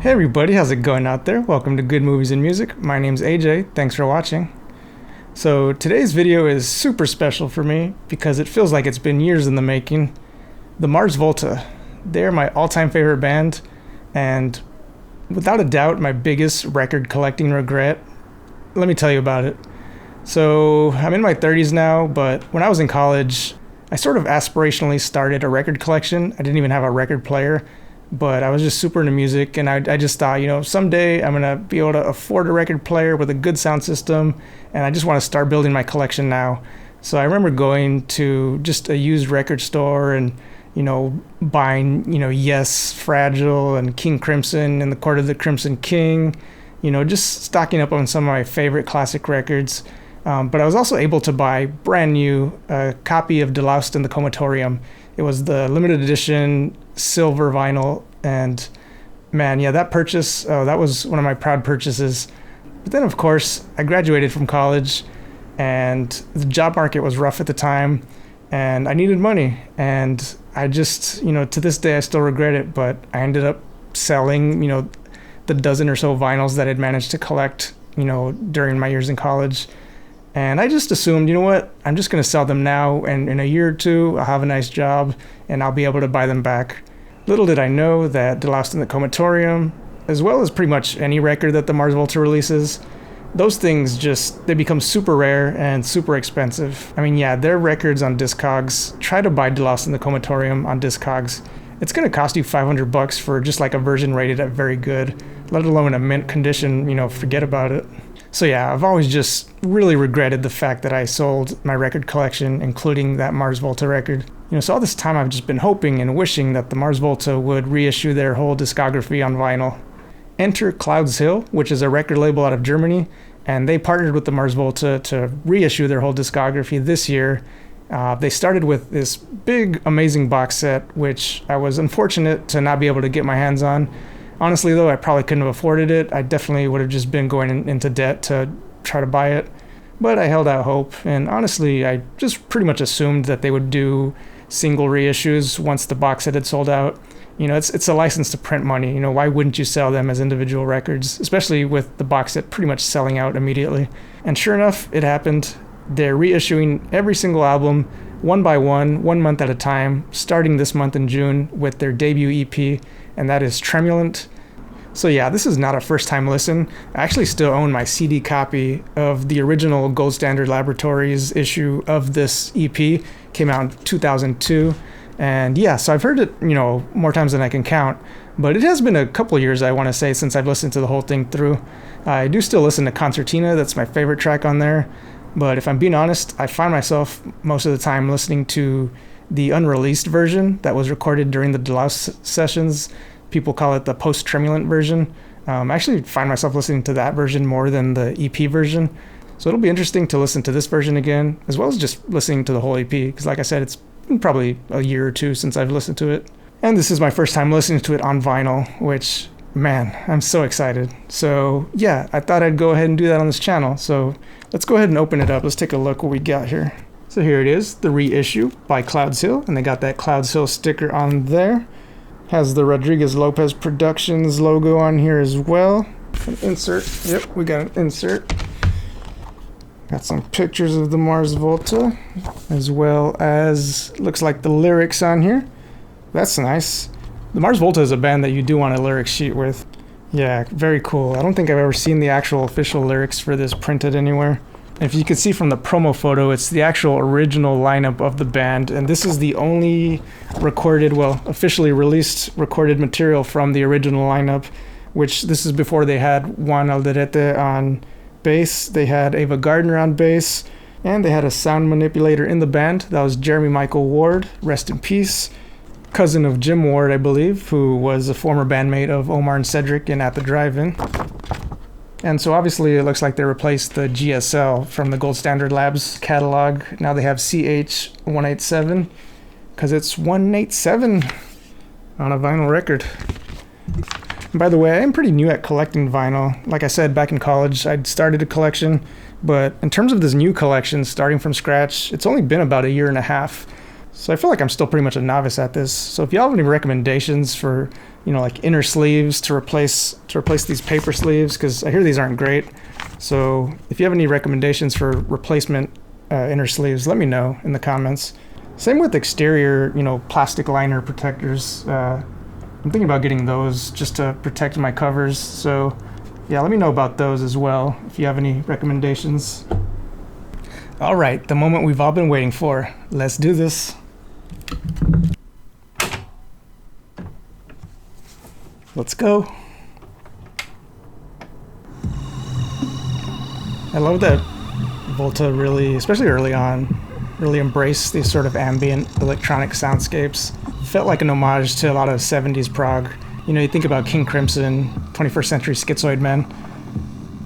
Hey everybody, how's it going out there? Welcome to Good Movies and Music. My name's AJ. Thanks for watching. So today's video is super special for me because it feels like it's been years in the making. The Mars Volta. They're my all-time favorite band, and without a doubt my biggest record collecting regret. Let me tell you about it. So I'm in my 30s now, but when I was in college, I sort of aspirationally started a record collection. I didn't even have a record player, but I was just super into music, and I just thought, someday I'm gonna be able to afford a record player with a good sound system, and I just want to start building my collection now. So I remember going to just a used record store and buying Yes, Fragile, and King Crimson and the Court of the Crimson King, just stocking up on some of my favorite classic records. But I was also able to buy brand new a copy of Deloused in the Comatorium. It was the limited edition silver vinyl, and man, yeah, that purchase, that was one of my proud purchases. But then, of course, I graduated from college, and the job market was rough at the time, and I needed money. And I just, to this day, I still regret it, but I ended up selling, the dozen or so vinyls that I'd managed to collect, during my years in college. And I just assumed, I'm just going to sell them now, and in a year or two, I'll have a nice job, and I'll be able to buy them back. Little did I know that Deloused in the Comatorium, as well as pretty much any record that the Mars Volta releases, those things they become super rare and super expensive. I mean, yeah, they're records on Discogs. Try to buy Deloused in the Comatorium on Discogs. It's going to cost you $500 for just like a version rated at very good, let alone a mint condition, forget about it. So yeah, I've always just really regretted the fact that I sold my record collection, including that Mars Volta record. So all this time I've just been hoping and wishing that the Mars Volta would reissue their whole discography on vinyl. Enter Clouds Hill, which is a record label out of Germany, and they partnered with the Mars Volta to reissue their whole discography this year. They started with this big, amazing box set, which I was unfortunate to not be able to get my hands on. Honestly, though, I probably couldn't have afforded it. I definitely would have just been going into debt to try to buy it. But I held out hope, and honestly, I just pretty much assumed that they would do single reissues once the box set had sold out. It's a license to print money. Why wouldn't you sell them as individual records, especially with the box set pretty much selling out immediately? And sure enough, it happened. They're reissuing every single album, one by one month at a time, starting this month in June with their debut EP, and that is Tremulant. So yeah, this is not a first-time listen. I actually still own my CD copy of the original Gold Standard Laboratories issue of this EP. Came out in 2002. And yeah, so I've heard it, more times than I can count. But it has been a couple of years, I want to say, since I've listened to the whole thing through. I do still listen to Concertina. That's my favorite track on there. But if I'm being honest, I find myself most of the time listening to the unreleased version that was recorded during the Deloused sessions. People call it the post-Tremulant version. I actually find myself listening to that version more than the EP version. So it'll be interesting to listen to this version again, as well as just listening to the whole EP, because like I said, it's been probably a year or two since I've listened to it. And this is my first time listening to it on vinyl, which, man, I'm so excited. So yeah, I thought I'd go ahead and do that on this channel. So let's go ahead and open it up. Let's take a look what we got here. So here it is, the reissue by Clouds Hill, and they got that Clouds Hill sticker on there. Has the Rodriguez Lopez Productions logo on here as well. An insert. Yep, we got an insert. Got some pictures of the Mars Volta, as well as looks like the lyrics on here. That's nice. The Mars Volta is a band that you do want a lyric sheet with. Yeah, very cool. I don't think I've ever seen the actual official lyrics for this printed anywhere. If you can see from the promo photo, it's the actual original lineup of the band, and this is the only officially released recorded material from the original lineup, which this is before they had Juan Alderete on bass, they had Ava Gardner on bass, and they had a sound manipulator in the band. That was Jeremy Michael Ward, rest in peace, cousin of Jim Ward, I believe, who was a former bandmate of Omar and Cedric in At the Drive-In. And so obviously it looks like they replaced the GSL from the Gold Standard Labs catalog. Now they have CH187 because it's 187 on a vinyl record. And by the way, I'm pretty new at collecting vinyl. Like I said, back in college, I'd started a collection, but in terms of this new collection, starting from scratch, it's only been about a year and a half. So I feel like I'm still pretty much a novice at this. So if y'all have any recommendations for, like inner sleeves to replace these paper sleeves, because I hear these aren't great. So if you have any recommendations for replacement inner sleeves, let me know in the comments. Same with exterior, plastic liner protectors. I'm thinking about getting those just to protect my covers. So yeah, let me know about those as well if you have any recommendations. All right, the moment we've all been waiting for. Let's do this. Let's go. I love that Volta really, especially early on, really embraced these sort of ambient electronic soundscapes. Felt like an homage to a lot of 70s prog. You think about King Crimson, 21st Century Schizoid Men.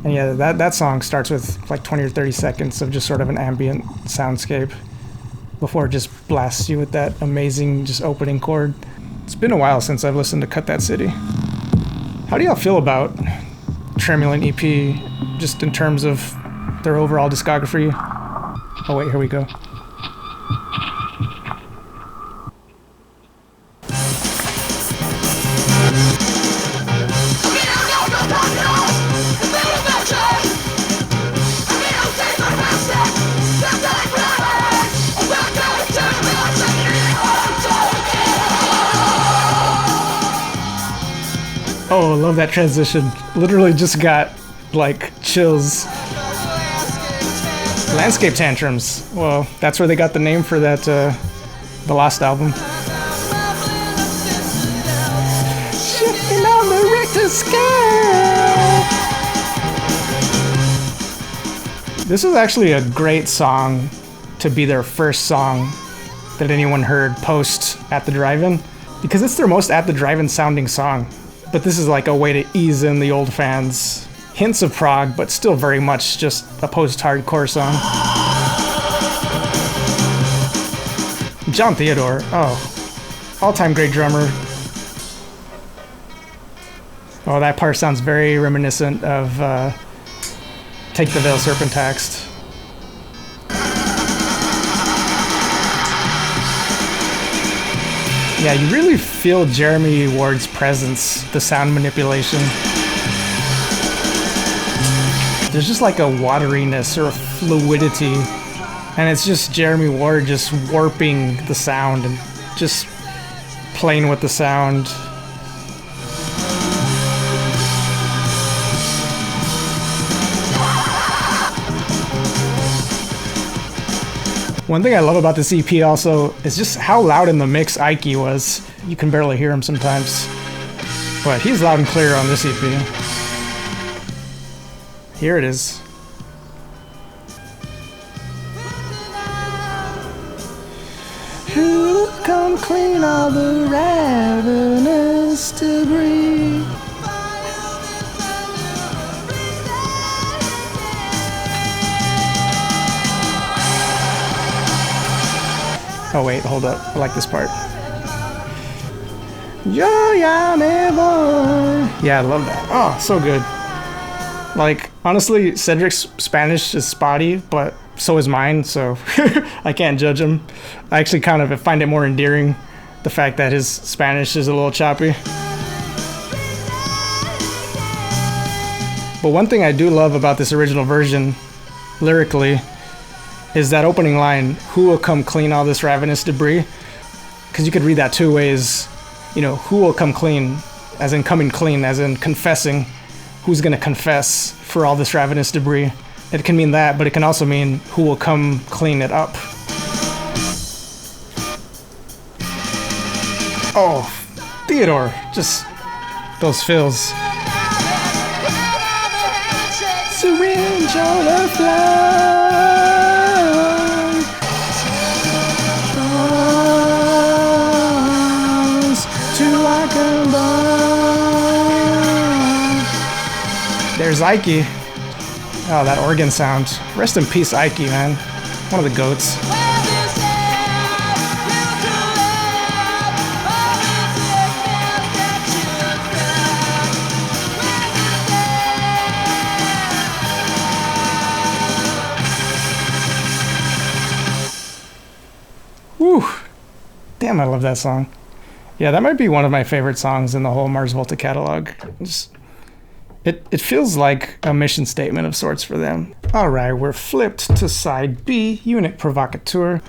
And yeah, that song starts with like 20 or 30 seconds of just sort of an ambient soundscape before it just blasts you with that amazing just opening chord. It's been a while since I've listened to Cut That City. How do y'all feel about Tremulant EP just in terms of their overall discography? Oh wait, here we go. Oh, I love that transition. Literally just got, like, chills. Landscape Tantrums. Well, that's where they got the name for that, the last album. Shifting on the Richter scale. This is actually a great song to be their first song that anyone heard post At the Drive-In, because it's their most At the Drive-In sounding song. But this is like a way to ease in the old fans. Hints of prog, but still very much just a post-hardcore song. John Theodore, all-time great drummer. Oh, that part sounds very reminiscent of Take the Veil Serpentaxed. Yeah, you really feel Jeremy Ward's presence, the sound manipulation. There's just like a wateriness or a fluidity, and it's just Jeremy Ward just warping the sound and just playing with the sound. One thing I love about this EP also is just how loud in the mix Ike was. You can barely hear him sometimes, but he's loud and clear on this EP. Here it is. Who'll come clean all the ravenous debris? Oh wait, hold up. I like this part. Yeah, I love that. Oh, so good. Like, honestly, Cedric's Spanish is spotty, but so is mine, so I can't judge him. I actually kind of find it more endearing, the fact that his Spanish is a little choppy. But one thing I do love about this original version, lyrically, is that opening line, who will come clean all this ravenous debris? Because you could read that two ways. Who will come clean, as in coming clean, as in confessing. Who's going to confess for all this ravenous debris? It can mean that, but it can also mean who will come clean it up. Oh, Theodore, just those fills. Syringe overflow. There's Ike. Oh, that organ sound. Rest in peace, Ike, man. One of the goats. Whew. Damn, I love that song. Yeah, that might be one of my favorite songs in the whole Mars Volta catalog. It feels like a mission statement of sorts for them. All right, we're flipped to side B, Eunuch Provocateur.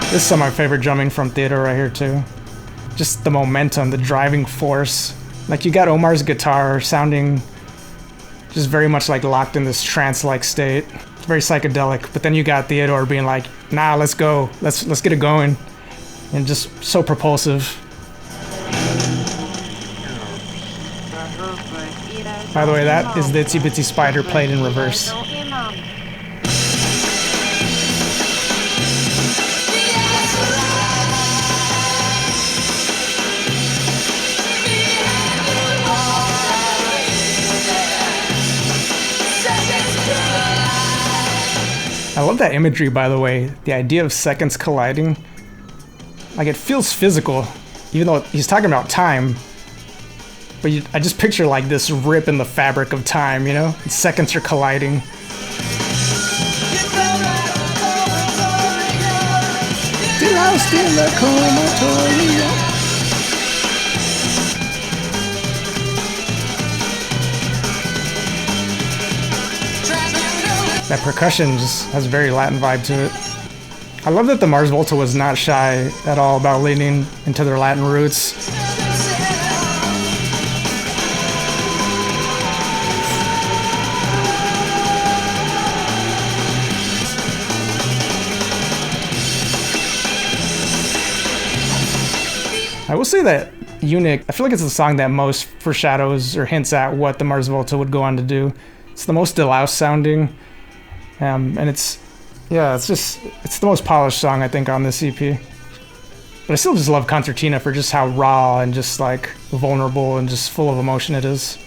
This is some of my favorite drumming from theater right here too. Just the momentum, the driving force. Like you got Omar's guitar sounding just very much like locked in this trance-like state. It's very psychedelic, but then you got Theodore being like, nah, let's go, let's get it going. And just so propulsive. By the way, that is the Itsy Bitsy Spider played in reverse. I love that imagery, by the way. The idea of seconds colliding. Like, it feels physical, even though he's talking about time. But I just picture, like, this rip in the fabric of time, you know? And seconds are colliding. Lost in the crematoria. That percussion just has a very Latin vibe to it. I love that the Mars Volta was not shy at all about leaning into their Latin roots. I will say that Eunuch, I feel like it's the song that most foreshadows or hints at what the Mars Volta would go on to do. It's the most deloused sounding. And it's the most polished song I think on this EP. But I still just love Concertina for just how raw and just like vulnerable and just full of emotion it is.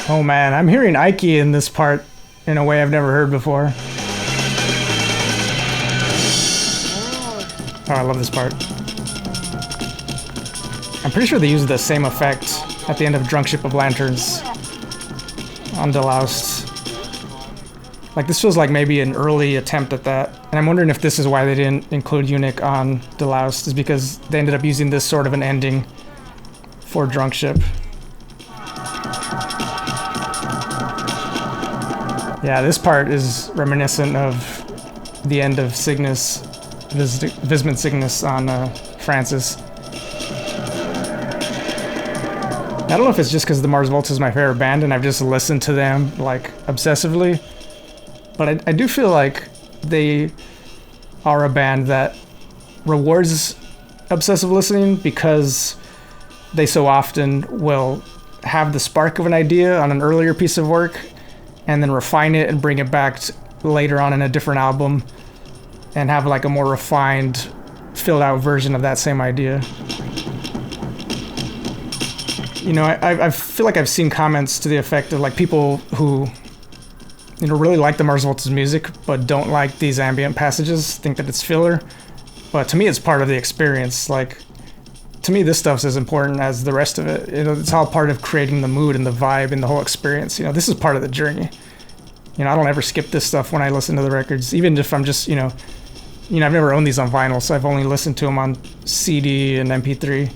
Oh man, I'm hearing Ike in this part in a way I've never heard before. Oh, I love this part. I'm pretty sure they used the same effect at the end of Drunk Ship of Lanterns on Deloused. Like, this feels like maybe an early attempt at that. And I'm wondering if this is why they didn't include Eunuch on Deloused, is because they ended up using this sort of an ending for Drunk Ship. Yeah, this part is reminiscent of the end of Cygnus, Vismund Cygnus on Francis. I don't know if it's just because the Mars Volta is my favorite band and I've just listened to them like obsessively, but I do feel like they are a band that rewards obsessive listening because they so often will have the spark of an idea on an earlier piece of work and then refine it and bring it back later on in a different album and have like a more refined, filled out version of that same idea. You know, I feel like I've seen comments to the effect of like people who, you know, really like the Mars Volta's music but don't like these ambient passages, think that it's filler. But to me, it's part of the experience. Like, to me, this stuff's as important as the rest of it. You know, it's all part of creating the mood and the vibe and the whole experience. You know, this is part of the journey. You know, I don't ever skip this stuff when I listen to the records, even if I'm just, you know, I've never owned these on vinyl, so I've only listened to them on CD and MP3.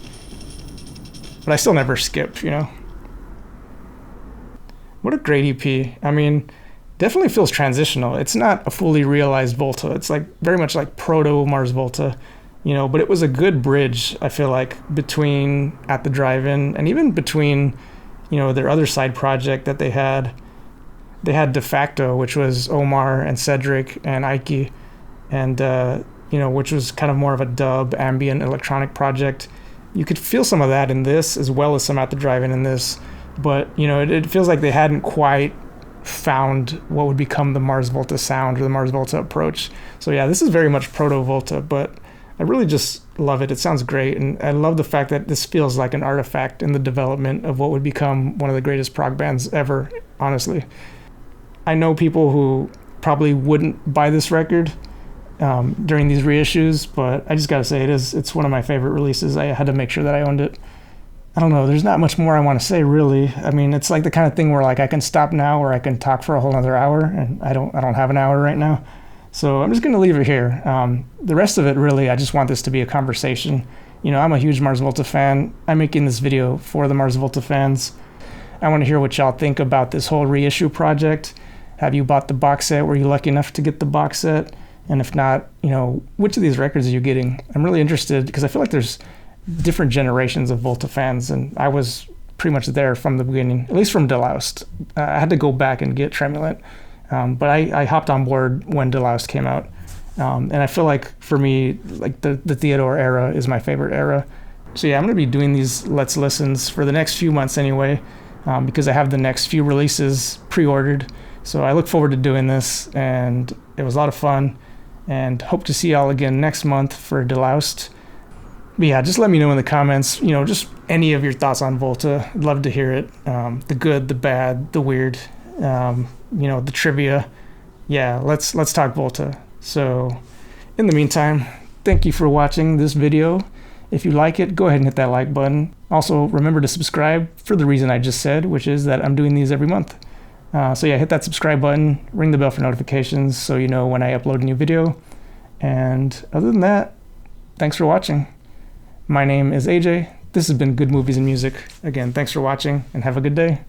But I still never skip, you know. What a great EP. I mean, definitely feels transitional. It's not a fully realized Volta. It's like very much like proto-Mars Volta. You know, but it was a good bridge, I feel like, between At the Drive-In and even between, you know, their other side project that they had. They had De Facto, which was Omar and Cedric and Ike, and, you know, which was kind of more of a dub, ambient, electronic project. You could feel some of that in this, as well as some At the Drive-In in this. But, you know, it feels like they hadn't quite found what would become the Mars Volta sound or the Mars Volta approach. So, yeah, this is very much Proto-Volta, but I really just love it. It sounds great, and I love the fact that this feels like an artifact in the development of what would become one of the greatest prog bands ever, honestly. I know people who probably wouldn't buy this record during these reissues, but I just gotta say it's one of my favorite releases. I had to make sure that I owned it. I don't know, there's not much more I want to say, really. I mean, it's like the kind of thing where like I can stop now or I can talk for a whole other hour, and I don't have an hour right now. So I'm just gonna leave it here. The rest of it, really, I just want this to be a conversation. You know, I'm a huge Mars Volta fan. I'm making this video for the Mars Volta fans. I want to hear what y'all think about this whole reissue project. Have you bought the box set? Were you lucky enough to get the box set? And if not, you know, which of these records are you getting? I'm really interested because I feel like there's different generations of Volta fans, and I was pretty much there from the beginning, at least from Deloused. I had to go back and get Tremulant, but I hopped on board when Deloused came out. And I feel like for me, like the Theodore era is my favorite era. So yeah, I'm going to be doing these Let's Listens for the next few months anyway, because I have the next few releases pre-ordered. So I look forward to doing this, and it was a lot of fun, and hope to see y'all again next month for Deloused. But yeah, just let me know in the comments, you know, just any of your thoughts on Volta. I'd love to hear it. The good, the bad, the weird, you know, the trivia. Yeah, let's talk Volta. So in the meantime, thank you for watching this video. If you like it, go ahead and hit that like button. Also, remember to subscribe for the reason I just said, which is that I'm doing these every month. So yeah, hit that subscribe button, ring the bell for notifications so you know when I upload a new video. And other than that, thanks for watching. My name is AJ. This has been Good Movies and Music. Again, thanks for watching and have a good day.